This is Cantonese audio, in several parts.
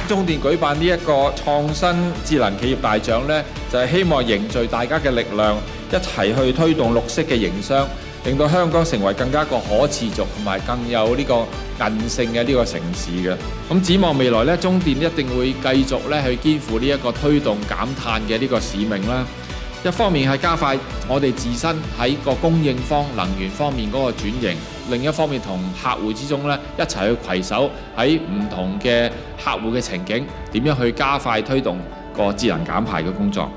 中電舉辦呢一個創新智能企業大獎呢，就係希望凝聚大家嘅力量，一齊去推動綠色嘅營商，令到香港成為更加一個可持續同埋更有呢個韌性嘅呢個城市嘅。咁展望未來呢，中電一定會繼續咧去肩負呢一個推動減碳嘅呢個使命啦。一方面係加快我哋自身喺個供應方能源方面嗰個轉型，另一方面同客戶之中咧一齊去攜手喺唔同嘅客戶嘅情景，點樣去加快推動個智能減排嘅工作。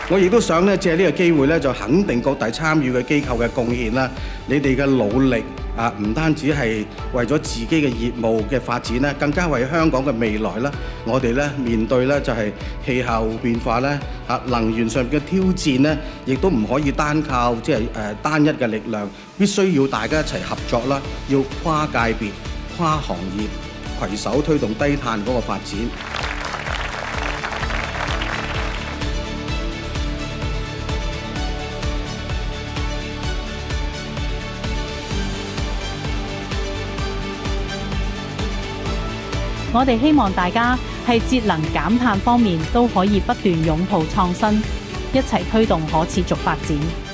我亦都想咧借呢個機會咧，就肯定各大參與嘅機構嘅貢獻啦，你哋嘅努力啊，唔單止係為咗自己嘅業務嘅發展啦，更加為香港嘅未來啦。我哋咧面對咧就係氣候變化咧，能源上嘅挑戰咧，亦都唔可以單靠即係單一嘅力量，必須要大家一齊合作啦，要跨界別、跨行業攜手推動低碳嗰個發展。我哋希望大家喺節能減碳方面都可以不斷擁抱創新，一齊推動可持續發展。